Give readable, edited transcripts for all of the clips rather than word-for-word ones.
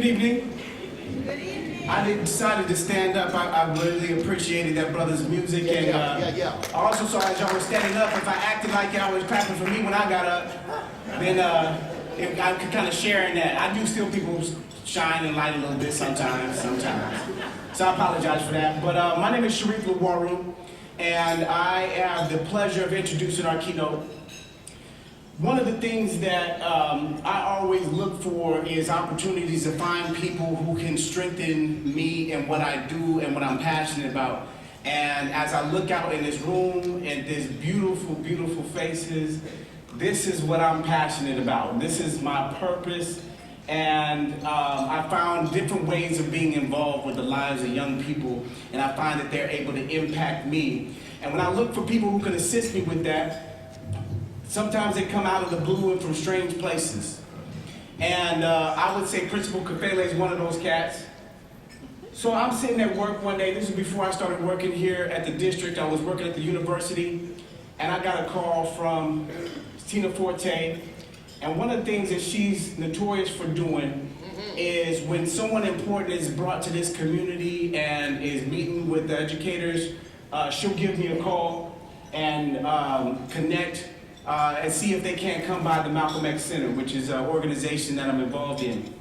evening. I decided to stand up. I really appreciated that brother's music. I also saw as y'all were standing up, if I acted like y'all was clapping for me when I got up, then I could kind of share in that. I do steal people's shine and light a little bit sometimes. So I apologize for that. But my name is Sharif Lawaru, and I have the pleasure of introducing our keynote. One of the things that I always look for is opportunities to find people who can strengthen me and what I do and what I'm passionate about. And as I look out in this room and these beautiful, beautiful faces, this is what I'm passionate about. This is my purpose. And I found different ways of being involved with the lives of young people, and I find that they're able to impact me. And when I look for people who can assist me with that, sometimes they come out of the blue and from strange places. And I would say Principal Kafele is one of those cats. So I'm sitting at work one day, this is before I started working here at the district. I was working at the university, and I got a call from Tina Forte. And one of the things that she's notorious for doing is when someone important is brought to this community and is meeting with the educators, she'll give me a call and connect and see if they can't come by the Malcolm X Center, which is an organization that I'm involved in.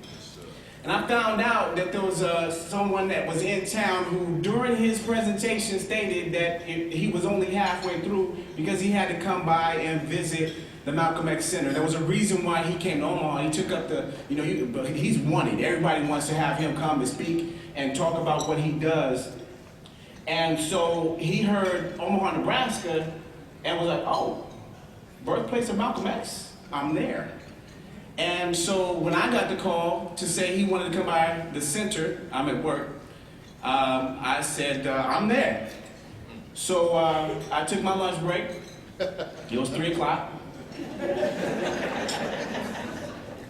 And I found out that there was someone that was in town who, during his presentation, stated that he was only halfway through because he had to come by and visit the Malcolm X Center. There was a reason why he came to Omaha. He took up the, he's wanted. Everybody wants to have him come and speak and talk about what he does. And so he heard Omaha, Nebraska, and was like, oh, birthplace of Malcolm X, I'm there. And so when I got the call to say he wanted to come by the center, I'm at work, I said, I'm there. So I took my lunch break. It was 3 o'clock.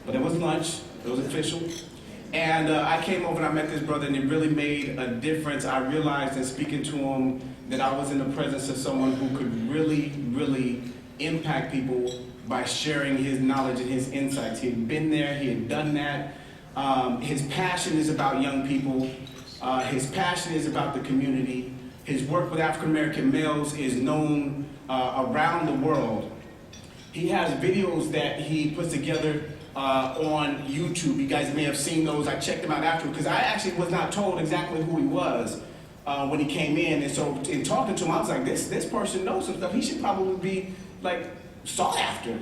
But it was lunch, it was official. And I came over and I met this brother, and it really made a difference. I realized in speaking to him that I was in the presence of someone who could really, really impact people by sharing his knowledge and his insights. He had been there, he had done that. His passion is about young people. His passion is about the community. His work with African American males is known around the world. He has videos that he puts together on YouTube. You guys may have seen those. I checked them out after because I actually was not told exactly who he was when he came in. And so in talking to him, I was like, this person knows some stuff. He should probably be like sought after.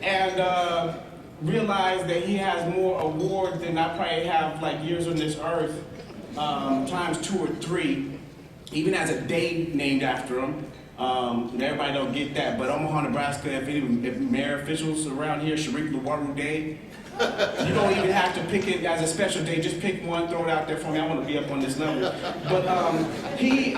And realized that he has more awards than I probably have like years on this earth, times 2 or 3. Even has a day named after him. Everybody don't get that, but Omaha, Nebraska, if mayor officials around here, Sharif Lawaru Day, you don't even have to pick it as a special day, just pick one, throw it out there for me. I want to be up on this level. But he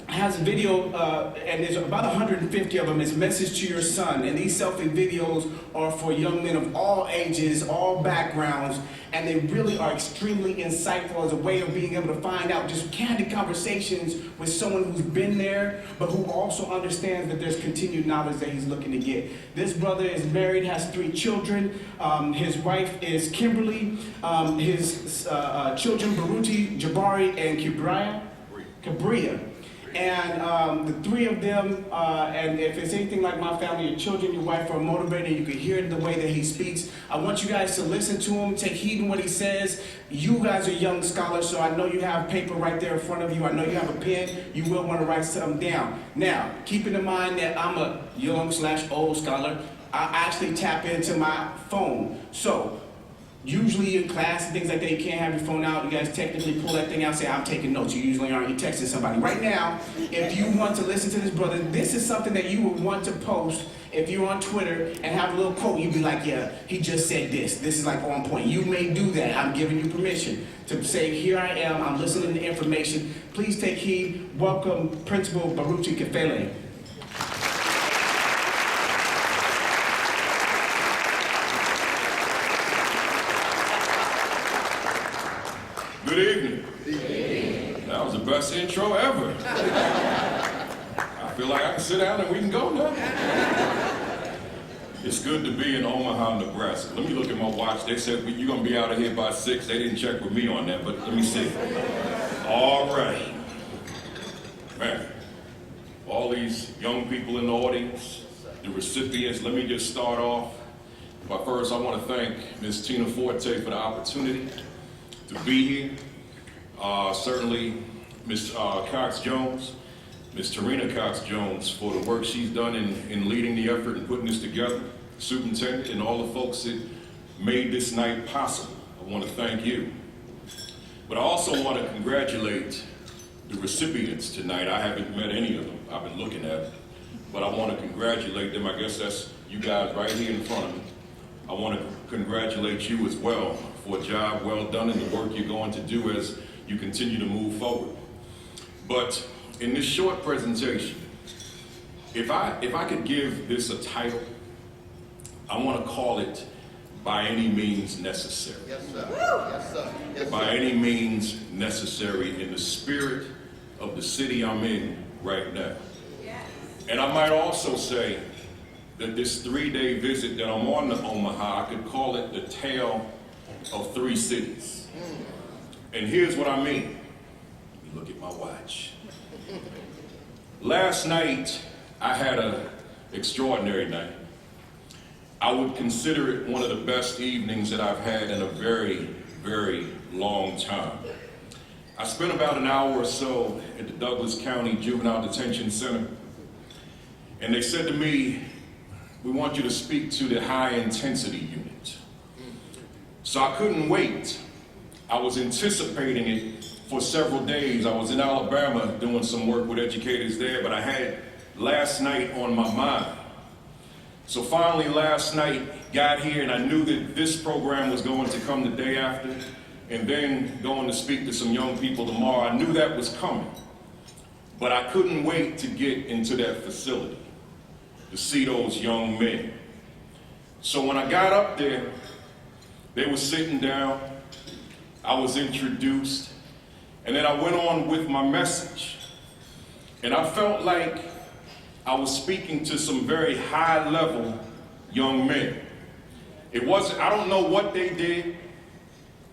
has a video, and there's about 150 of them. It's Message to Your Son, and these selfie videos are for young men of all ages, all backgrounds, and they really are extremely insightful as a way of being able to find out just candid conversations with someone who's been there, but who also understands that there's continued knowledge that he's looking to get. This brother is married, has 3 children. His wife is Kimberly. His children, Baruti, Jabari, and Cabria. And the 3 of them, and if it's anything like my family, your children, your wife are motivated, you can hear it in the way that he speaks. I want you guys to listen to him, take heed in what he says. You guys are young scholars, so I know you have paper right there in front of you. I know you have a pen. You will want to write something down. Now, keeping in mind that I'm a young/old scholar, I actually tap into my phone. So, usually in class and things like that, you can't have your phone out. You guys technically pull that thing out and say, I'm taking notes. You usually aren't. You're texting somebody. Right now, if you want to listen to this brother, this is something that you would want to post if you're on Twitter and have a little quote. You'd be like, yeah, he just said this. This is like on point. You may do that. I'm giving you permission to say, here I am. I'm listening to information. Please take heed. Welcome, Principal Baruti Kafele. Good evening. That was the best intro ever. I feel like I can sit down and we can go now. It's good to be in Omaha, Nebraska. Let me look at my watch. They said you're going to be out of here by 6. They didn't check with me on that, but let me see. All right. Man, all these young people in the audience, the recipients, let me just start off. But first, I want to thank Ms. Tina Forte for the opportunity to be here. Certainly, Ms. Cox-Jones, Ms. Tarina Cox-Jones for the work she's done in leading the effort and putting this together, Superintendent, and all the folks that made this night possible. I want to thank you. But I also want to congratulate the recipients tonight. I haven't met any of them. I've been looking at them. But I want to congratulate them. I guess that's you guys right here in front of me. I want to congratulate you as well for a job well done and the work you're going to do as you continue to move forward. But in this short presentation, if I could give this a title, I want to call it By Any Means Necessary. Yes, sir. Yes, sir. Yes, sir. By any means necessary in the spirit of the city I'm in right now. Yes. And I might also say that this 3-day visit that I'm on to Omaha, I could call it the tale of 3 cities. And here's what I mean. Let me look at my watch. Last night, I had an extraordinary night. I would consider it one of the best evenings that I've had in a very, very long time. I spent about an hour or so at the Douglas County Juvenile Detention Center, and they said to me, we want you to speak to the high intensity unit. So I couldn't wait. I was anticipating it for several days. I was in Alabama doing some work with educators there, but I had last night on my mind. So finally last night got here and I knew that this program was going to come the day after and then going to speak to some young people tomorrow. I knew that was coming, but I couldn't wait to get into that facility to see those young men. So when I got up there, they were sitting down, I was introduced, and then I went on with my message. And I felt like I was speaking to some very high-level young men. It wasn't, I don't know what they did.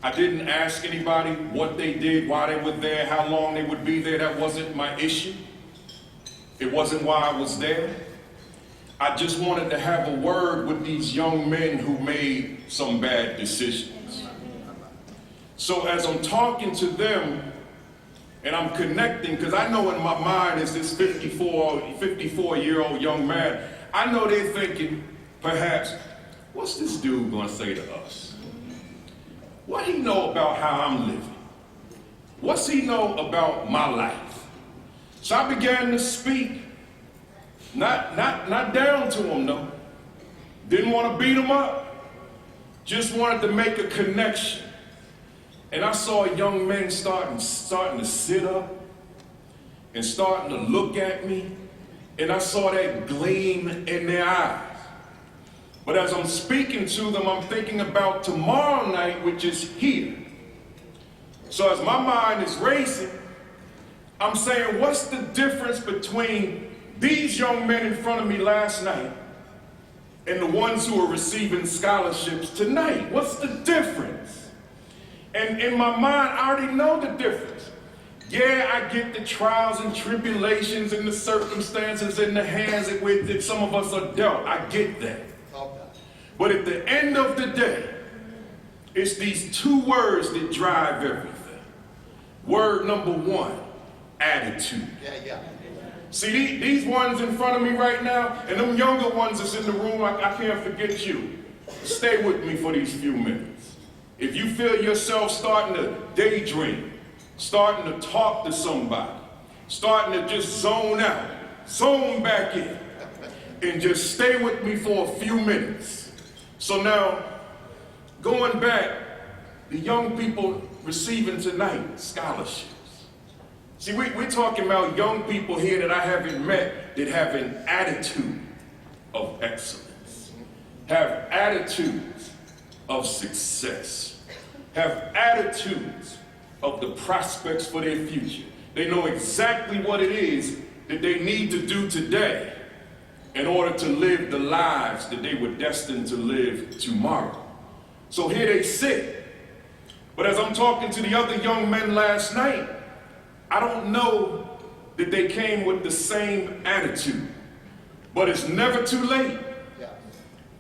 I didn't ask anybody what they did, why they were there, how long they would be there. That wasn't my issue. It wasn't why I was there. I just wanted to have a word with these young men who made some bad decisions. So as I'm talking to them, and I'm connecting, because I know in my mind is this 54-year-old young man, I know they're thinking, perhaps, what's this dude gonna say to us? What he know about how I'm living? What's he know about my life? So I began to speak, not down to him though. Didn't want to beat him up, just wanted to make a connection. And I saw young men starting to sit up and starting to look at me, and I saw that gleam in their eyes. But as I'm speaking to them, I'm thinking about tomorrow night, which is here. So as my mind is racing, I'm saying, what's the difference between these young men in front of me last night and the ones who are receiving scholarships tonight? What's the difference? And in my mind, I already know the difference. Yeah, I get the trials and tribulations and the circumstances and the hands in which some of us are dealt. I get that. But at the end of the day, it's these 2 words that drive everything. Word number 1, attitude. Yeah. See, these ones in front of me right now, and them younger ones that's in the room, I can't forget you. Stay with me for these few minutes. If you feel yourself starting to daydream, starting to talk to somebody, starting to just zone out, zone back in, and just stay with me for a few minutes. So now, going back, the young people receiving tonight scholarships. See, we're talking about young people here that I haven't met that have an attitude of excellence, have attitudes of success, have attitudes of the prospects for their future. They know exactly what it is that they need to do today in order to live the lives that they were destined to live tomorrow. So here they sit. But as I'm talking to the other young men last night, I don't know that they came with the same attitude. But it's never too late.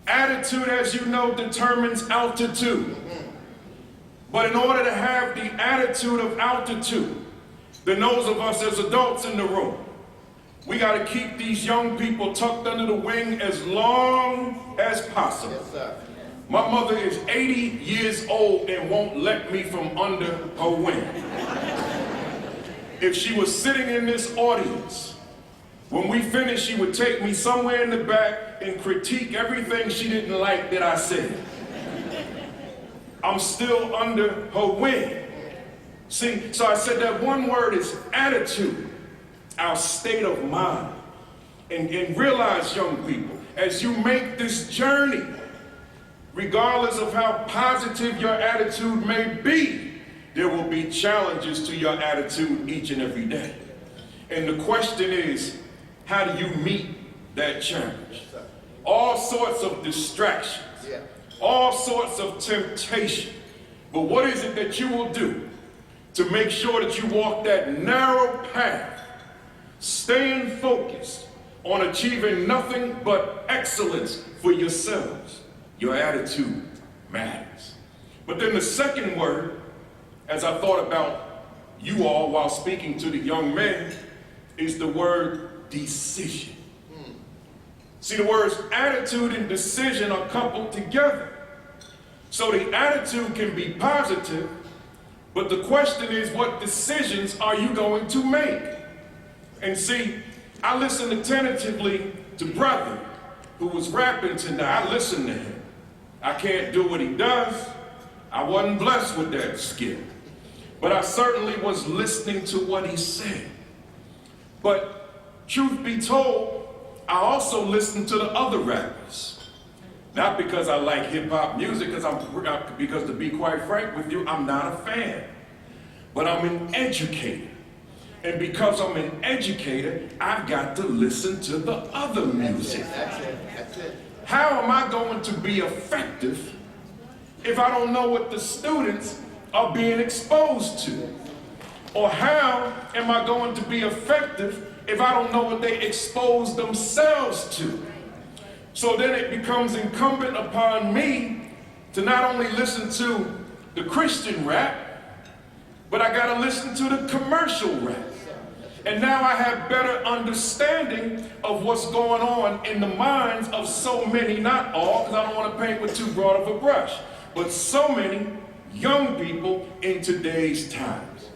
Attitude, as you know, determines altitude. But in order to have the attitude of altitude, then those of us as adults in the room, we got to keep these young people tucked under the wing as long as possible. Yes, sir. My mother is 80 years old and won't let me from under her wing. If she was sitting in this audience, when we finished, she would take me somewhere in the back and critique everything she didn't like that I said. I'm still under her wing. See, so I said that one word is attitude, our state of mind. And realize, young people, as you make this journey, regardless of how positive your attitude may be, there will be challenges to your attitude each and every day. And the question is, how do you meet that challenge? All sorts of distractions, all sorts of temptation. But what is it that you will do to make sure that you walk that narrow path, staying focused on achieving nothing but excellence for yourselves? Your attitude matters. But then the second word, as I thought about you all while speaking to the young men, is the word decision. See, the words attitude and decision are coupled together. So the attitude can be positive, but the question is, what decisions are you going to make? And see, I listened attentively to brother who was rapping tonight. I listened to him. I can't do what he does. I wasn't blessed with that skill. But I certainly was listening to what he said. But truth be told, I also listen to the other rappers. Not because I like hip-hop music, because to be quite frank with you, I'm not a fan. But I'm an educator. And because I'm an educator, I've got to listen to the other music. That's it. How am I going to be effective if I don't know what the students are being exposed to? Or how am I going to be effective if I don't know what they expose themselves to? So then it becomes incumbent upon me to not only listen to the Christian rap, but I gotta listen to the commercial rap. And now I have better understanding of what's going on in the minds of so many, not all, because I don't want to paint with too broad of a brush, but so many young people in today's times.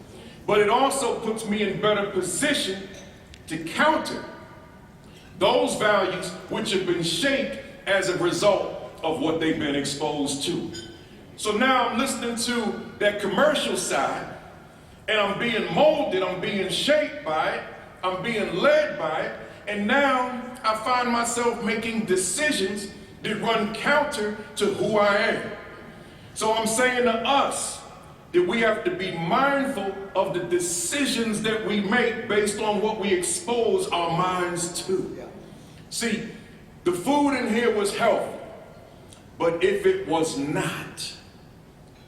But it also puts me in better position to counter those values which have been shaped as a result of what they've been exposed to. So now I'm listening to that commercial side, and I'm being molded, I'm being shaped by it, I'm being led by it, and now I find myself making decisions that run counter to who I am. So I'm saying to us that we have to be mindful of the decisions that we make based on what we expose our minds to. See, the food in here was healthy, but if it was not,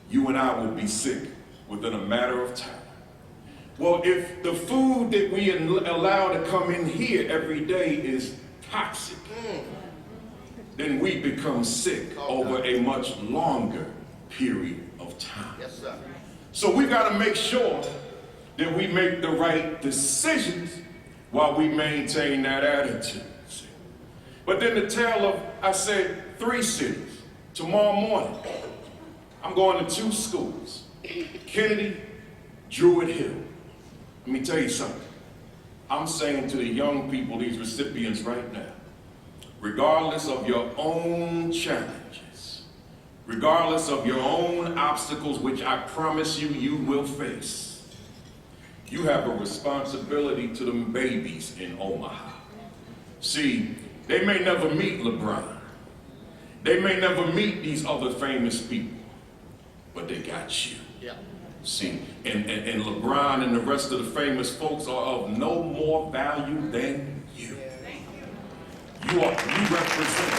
you and I would be sick within a matter of time. Well, if the food that we allow to come in here every day is toxic, then we become sick over a much longer period of time. Yes, sir. So we've got to make sure that we make the right decisions while we maintain that attitude. But then the tale of, I said, 3 cities. Tomorrow morning, I'm going to 2 schools, Kennedy, Druid Hill. Let me tell you something. I'm saying to the young people, these recipients right now, regardless of your own challenges, regardless of your own obstacles, which I promise you, you will face, you have a responsibility to them babies in Omaha. See, they may never meet LeBron. They may never meet these other famous people, but they got you. Yeah. See, and LeBron and the rest of the famous folks are of no more value than you. You represent.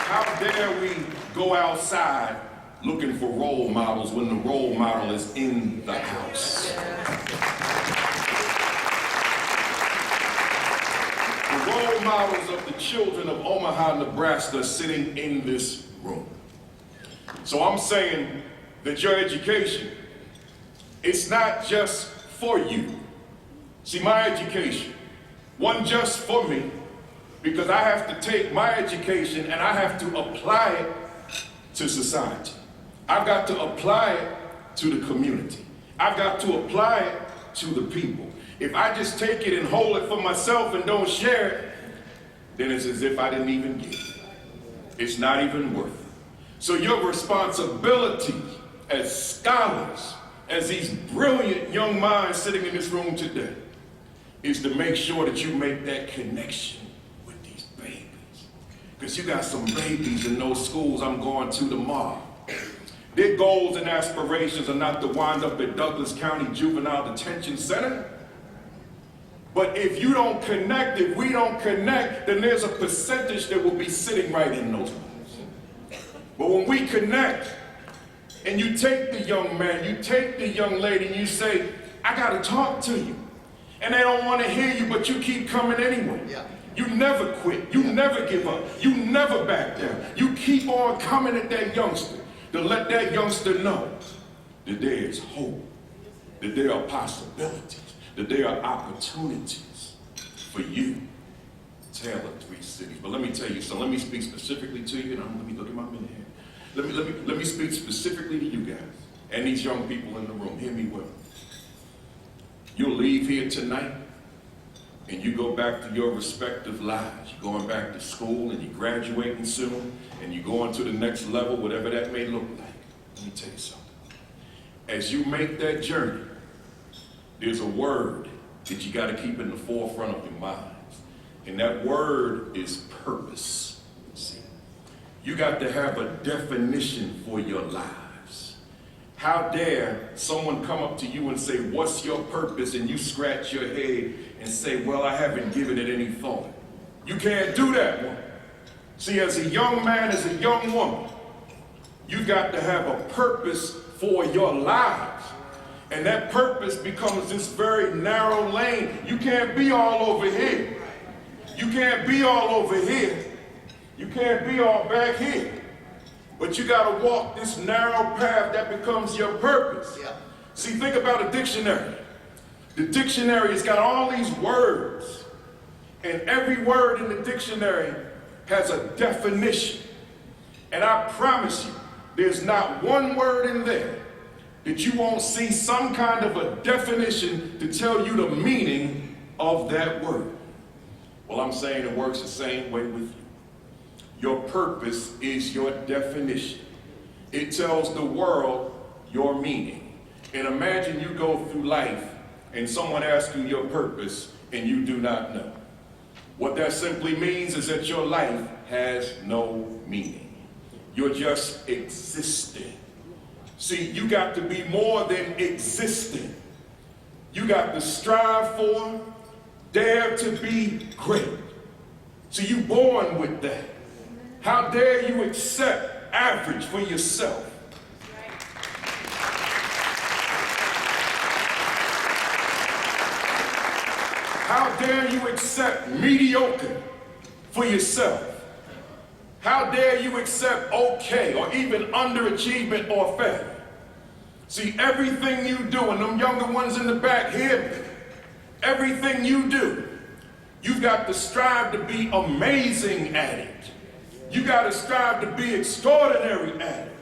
How dare we go outside looking for role models when the role model is in the house? The role models of the children of Omaha, Nebraska, sitting in this room. So I'm saying that your education, it's not just for you. See, my education wasn't just for me, because I have to take my education and I have to apply it to society. I've got to apply it to the community. I've got to apply it to the people. If I just take it and hold it for myself and don't share it, then it's as if I didn't even get it. It's not even worth it. So your responsibility as scholars, as these brilliant young minds sitting in this room today, is to make sure that you make that connection with these babies. Because you got some babies in those schools I'm going to tomorrow. Their goals and aspirations are not to wind up at Douglas County Juvenile Detention Center. But if you don't connect, if we don't connect, then there's a percentage that will be sitting right in those rooms. But when we connect, and you take the young man, you take the young lady, and you say, I gotta talk to you. And they don't want to hear you, but you keep coming anyway. Yeah. You never quit. You never give up. You never back down. You keep on coming at that youngster to let that youngster know that there is hope, that there are possibilities, that there are opportunities for you. Tale of three cities. But let me tell you, so let me speak specifically to you, and let me look at my minute here. Let me speak specifically to you guys and these young people in the room. Hear me well. You'll leave here tonight and you go back to your respective lives. You're going back to school and you're graduating soon and you're going to the next level, whatever that may look like. Let me tell you something. As you make that journey, there's a word that you got to keep in the forefront of your minds. And that word is purpose. See, you got to have a definition for your lives. How dare someone come up to you and say, what's your purpose? And you scratch your head and say, well, I haven't given it any thought. You can't do that one. See, as a young man, as a young woman, you got to have a purpose for your lives. And that purpose becomes this very narrow lane. You can't be all over here. You can't be all over here. You can't be all back here. But you got to walk this narrow path that becomes your purpose. Yeah. See, think about a dictionary. The dictionary has got all these words. And every word in the dictionary has a definition. And I promise you, there's not one word in there that you won't see some kind of a definition to tell you the meaning of that word. Well, I'm saying it works the same way with you. Your purpose is your definition. It tells the world your meaning. And imagine you go through life and someone asks you your purpose and you do not know. What that simply means is that your life has no meaning. You're just existing. See, you got to be more than existing. You got to strive for, dare to be great. See, you born with that. How dare you accept average for yourself? How dare you accept mediocre for yourself? How dare you accept okay or even underachievement or failure? See, everything you do, and them younger ones in the back here, everything you do, you've got to strive to be amazing at it. You got to strive to be extraordinary at it.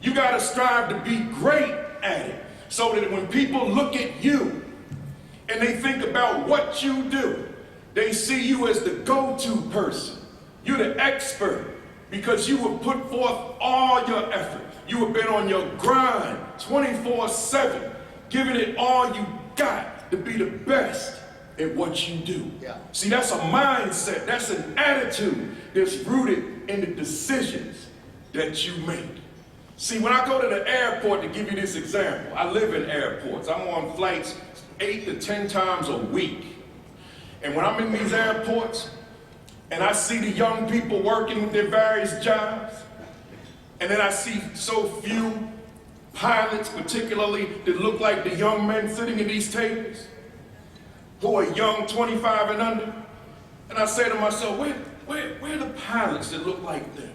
You got to strive to be great at it. So that when people look at you and they think about what you do, they see you as the go-to person. You're the expert because you have put forth all your effort. You have been on your grind 24/7, giving it all you got to be the best at what you do. Yeah. See, that's a mindset, that's an attitude that's rooted in the decisions that you make. See, when I go to the airport, to give you this example, I live in airports. I'm on flights 8 to 10 times a week. And when I'm in these airports and I see the young people working with their various jobs, and then I see so few pilots, particularly that look like the young men sitting at these tables, who are young, 25 and under, and I say to myself, where are the pilots that look like them?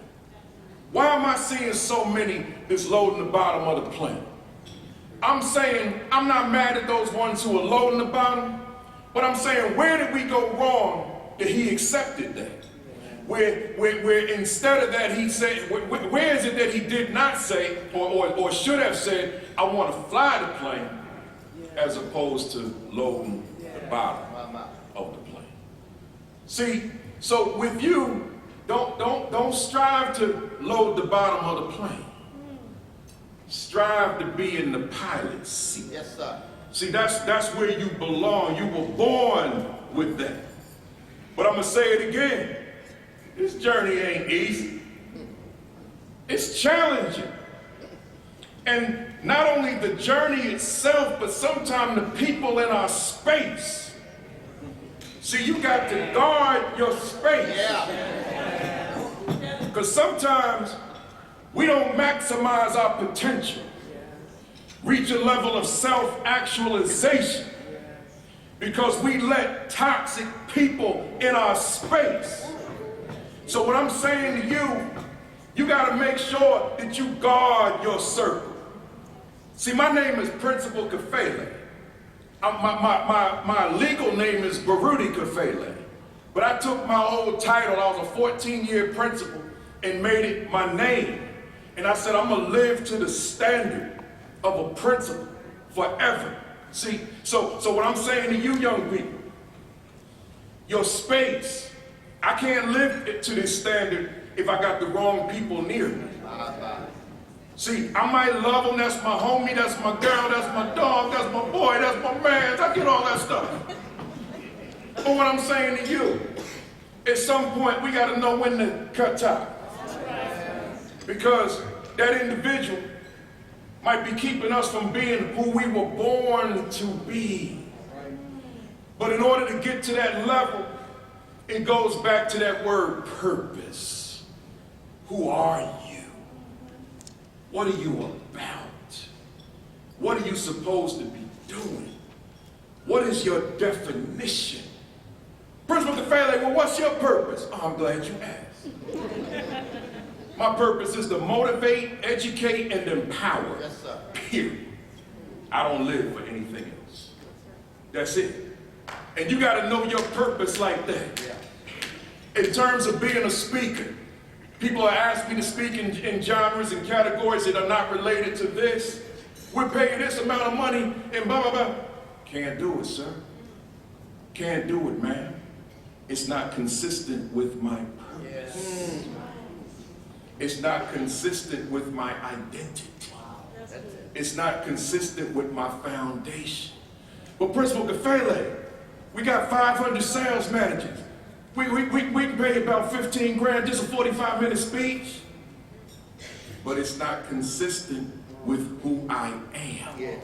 Why am I seeing so many that's loading the bottom of the plane? I'm saying, I'm not mad at those ones who are loading the bottom, but I'm saying, where did we go wrong that he accepted that? Where instead of that he said, where is it that he did not say, or should have said, I want to fly the plane, as opposed to loading the bottom of the plane? See, so with you, don't strive to load the bottom of the plane. Strive to be in the pilot's seat. Yes, sir. See, that's where you belong. You were born with that. But I'm going to say it again. This journey ain't easy. It's challenging. And not only the journey itself, but sometimes the people in our space. See, you got to guard your space. Yeah. Because sometimes we don't maximize our potential, reach a level of self-actualization, because we let toxic people in our space. So what I'm saying to you, you got to make sure that you guard your circle. See, my name is Principal Kafele. My legal name is Baruti Kafele. But I took my old title, I was a 14-year principal, and made it my name. And I said, I'm going to live to the standard of a principal forever. See, so what I'm saying to you young people, your space, I can't live to this standard if I got the wrong people near me. See, I might love them, that's my homie, that's my girl, that's my dog, that's my boy, that's my man, I get all that stuff. But what I'm saying to you, at some point we got to know when to cut ties. Because that individual might be keeping us from being who we were born to be. But in order to get to that level, it goes back to that word purpose. Who are you? What are you about? What are you supposed to be doing? What is your definition? Principal Kafele, well, what's your purpose? Oh, I'm glad you asked. My purpose is to motivate, educate, and empower. Yes, sir. Period. I don't live for anything else. That's it. And you got to know your purpose like that. Yeah. In terms of being a speaker, people are asking me to speak in genres and categories that are not related to this. We're paying this amount of money and blah, blah, blah. Can't do it, sir. Can't do it, man. It's not consistent with my purpose. Yes. It's not consistent with my identity. It's not consistent with my foundation. But Principal Kafele, we got 500 sales managers. We can pay about 15 grand, just a 45-minute speech. But it's not consistent with who I am. Yes.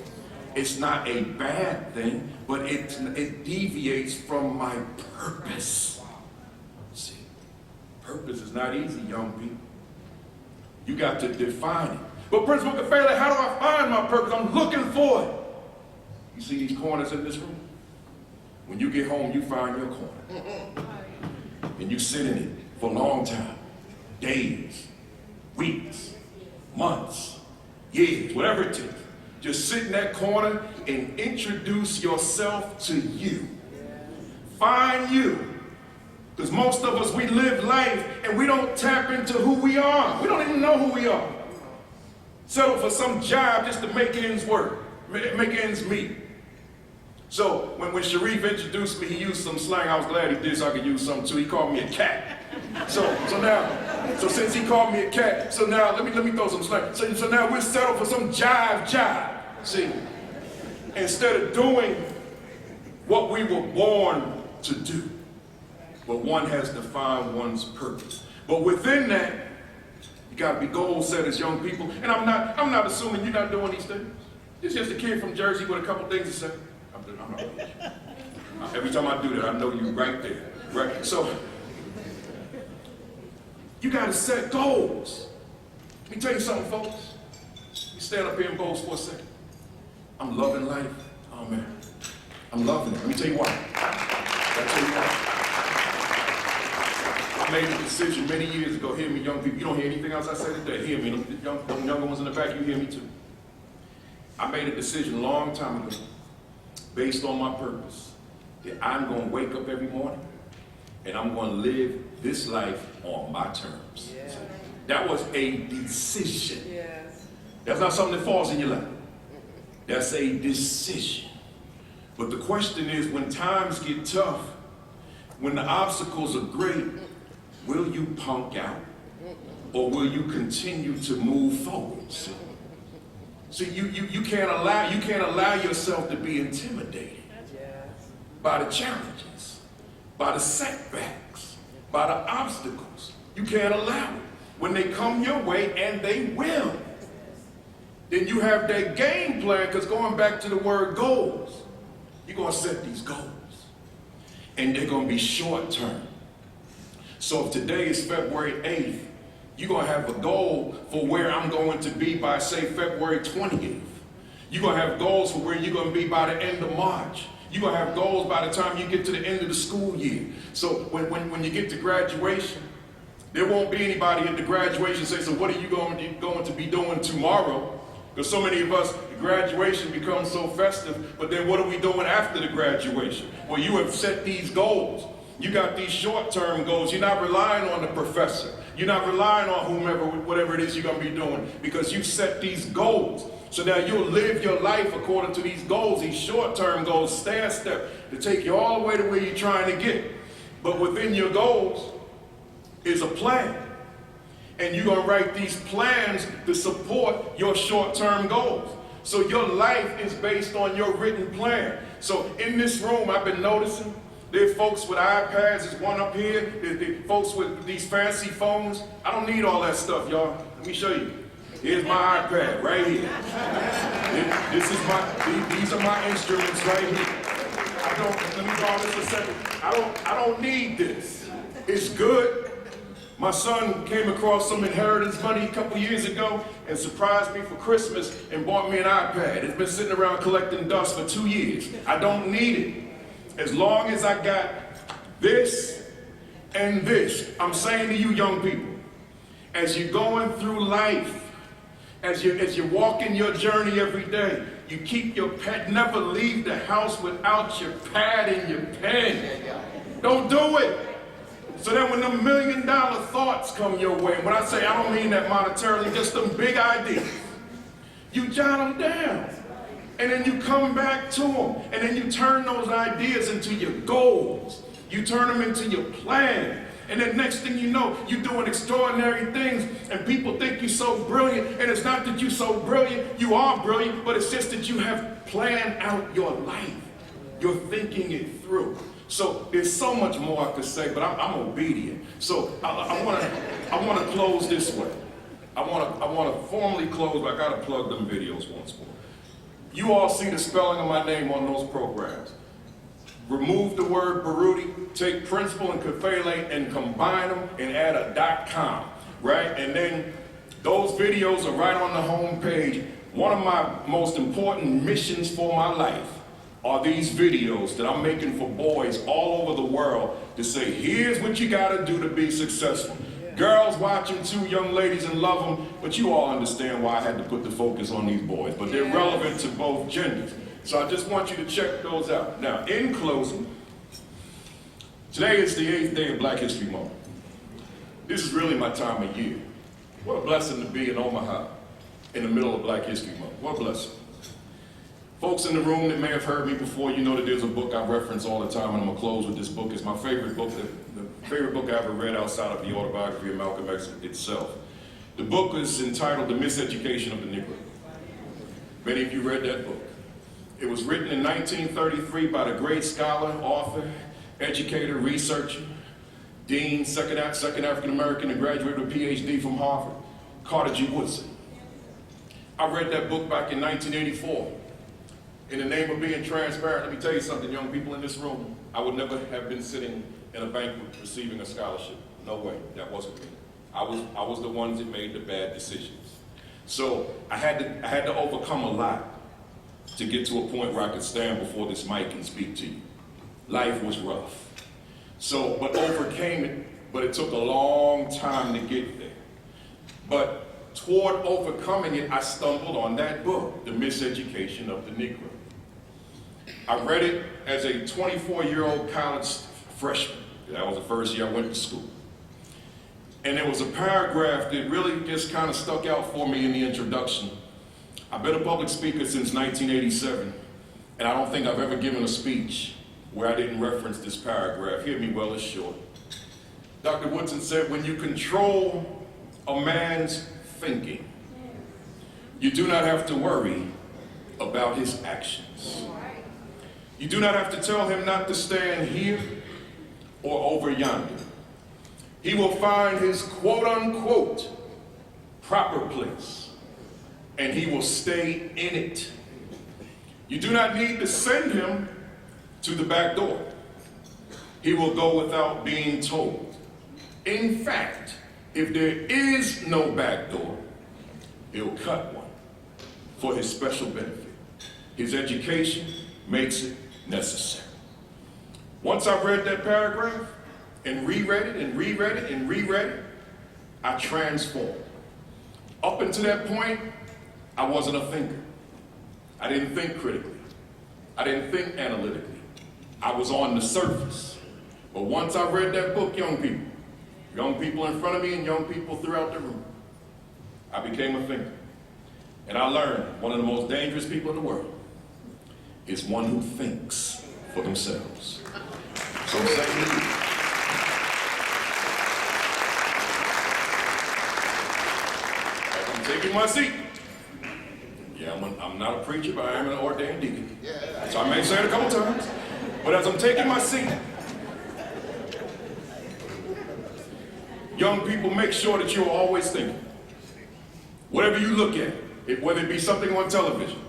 It's not a bad thing, but it deviates from my purpose. See, purpose is not easy, young people. You got to define it. But Principal Kafele, how do I find my purpose? I'm looking for it. You see these corners in this room? When you get home, you find your corner. And you sit in it for a long time. Days, weeks, months, years, whatever it takes. Just sit in that corner and introduce yourself to you. Find you. Because most of us, we live life and we don't tap into who we are. We don't even know who we are. Settle for some job just to make ends work, make ends meet. So when Sharif introduced me, he used some slang. I was glad he did so I could use some too. He called me a cat. So since he called me a cat, so now let me throw some slang. So now we're settled for some jive job. See, instead of doing what we were born to do. But one has to find one's purpose. But within that, you got to be goal setters, young people. And I'm not assuming you're not doing these things. It's just a kid from Jersey with a couple things to say. I'm not gonna hit you. Every time I do that, I know you right there. Right? So, you gotta set goals. Let me tell you something, folks. You stand up here and boast for a second. I'm loving life. Oh man, I'm loving it. Let me tell you why. I'll tell you why. I made a decision many years ago. Hear me, young people. You don't hear anything else I say today. Hear me. Them younger ones in the back, you hear me too. I made a decision a long time ago, based on my purpose, that I'm going to wake up every morning and I'm going to live this life on my terms. Yeah. That was a decision. Yes. That's not something that falls in your lap. That's a decision. But the question is, when times get tough, when the obstacles are great, will you punk out or will you continue to move forward? See, you can't allow yourself to be intimidated by the challenges, by the setbacks, by the obstacles. You can't allow it. When they come your way, and they will, then you have that game plan, because going back to the word goals, you're going to set these goals, and they're going to be short term. So if today is February 8th, you're going to have a goal for where I'm going to be by, say, February 20th. You're going to have goals for where you're going to be by the end of March. You're going to have goals by the time you get to the end of the school year. So when you get to graduation, there won't be anybody at the graduation say, so what are you going to be doing tomorrow? Because so many of us, the graduation becomes so festive, but then what are we doing after the graduation? Well, you have set these goals. You got these short-term goals. You're not relying on the professor. You're not relying on whomever, whatever it is you're going to be doing, because you've set these goals. So now you'll live your life according to these goals, these short-term goals, stair-step, to take you all the way to where you're trying to get. But within your goals is a plan. And you're going to write these plans to support your short-term goals. So your life is based on your written plan. So in this room, I've been noticing, there are folks with iPads, there's one up here, there's folks with these fancy phones. I don't need all that stuff, y'all. Let me show you. Here's my iPad right here. These are my instruments right here. Let me draw this a second. I don't need this. It's good. My son came across some inheritance money a couple years ago and surprised me for Christmas and bought me an iPad. It's been sitting around collecting dust for 2 years. I don't need it. As long as I got this and this. I'm saying to you young people, as you're going through life, as you're walking your journey every day, you keep your pen, never leave the house without your pad and your pen. Don't do it. So then when the $1 million thoughts come your way, when I say I don't mean that monetarily, just them big ideas, you jot them down. And then you come back to them. And then you turn those ideas into your goals. You turn them into your plan. And then next thing you know, you're doing extraordinary things. And people think you're so brilliant. And it's not that you're so brilliant. You are brilliant. But it's just that you have planned out your life. You're thinking it through. So there's so much more I could say, but I'm obedient. So I want to close this way. I want to formally close, but I got to plug them videos once more. You all see the spelling of my name on those programs. Remove the word Baruti, take principal and Kafele and combine them and add a .com, right? And then those videos are right on the home page. One of my most important missions for my life are these videos that I'm making for boys all over the world to say, here's what you gotta do to be successful. Girls watch them too, young ladies, and love them, but you all understand why I had to put the focus on these boys. But they're relevant to both genders. So I just want you to check those out. Now, in closing, today is the 8th day of Black History Month. This is really my time of year. What a blessing to be in Omaha in the middle of Black History Month. What a blessing. Folks in the room that may have heard me before, you know that there's a book I reference all the time, and I'm gonna close with this book. It's my favorite book, the favorite book I ever read outside of the autobiography of Malcolm X itself. The book is entitled The Miseducation of the Negro. Many of you read that book. It was written in 1933 by the great scholar, author, educator, researcher, dean, second African-American, and graduated with a PhD from Harvard, Carter G. Woodson. I read that book back in 1984. In the name of being transparent, let me tell you something, young people in this room. I would never have been sitting in a banquet receiving a scholarship. No way, that wasn't me. I was the ones that made the bad decisions. So I had to overcome a lot to get to a point where I could stand before this mic and speak to you. Life was rough. So, but overcame it, but it took a long time to get there. But toward overcoming it, I stumbled on that book, The Miseducation of the Negro. I read it as a 24-year-old college freshman. That was the first year I went to school. And there was a paragraph that really just kind of stuck out for me in the introduction. I've been a public speaker since 1987, and I don't think I've ever given a speech where I didn't reference this paragraph. Hear me well, it's short. Dr. Woodson said, when you control a man's thinking, you do not have to worry about his actions. You do not have to tell him not to stand here or over yonder. He will find his quote-unquote proper place, and he will stay in it. You do not need to send him to the back door. He will go without being told. In fact, if there is no back door, he'll cut one for his special benefit. His education makes it necessary. Once I read that paragraph and reread it and reread it and reread it, I transformed. Up until that point, I wasn't a thinker. I didn't think critically. I didn't think analytically. I was on the surface. But once I read that book, young people in front of me and young people throughout the room, I became a thinker. And I learned one of the most dangerous people in the world is one who thinks for themselves. So say me. As I'm taking my seat, yeah, I'm not a preacher, but I am an ordained deacon. So I may say it a couple times. But as I'm taking my seat, young people, make sure that you're always thinking. Whatever you look at, whether it be something on television,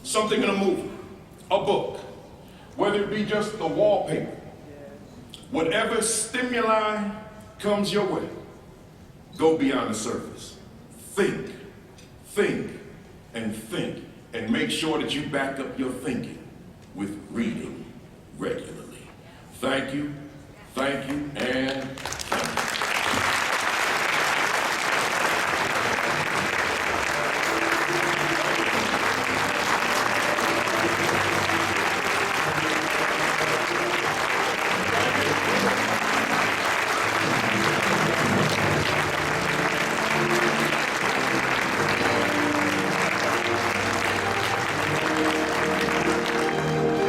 something in a movie, a book, whether it be just the wallpaper, whatever stimuli comes your way, go beyond the surface. Think, and make sure that you back up your thinking with reading regularly. Thank you.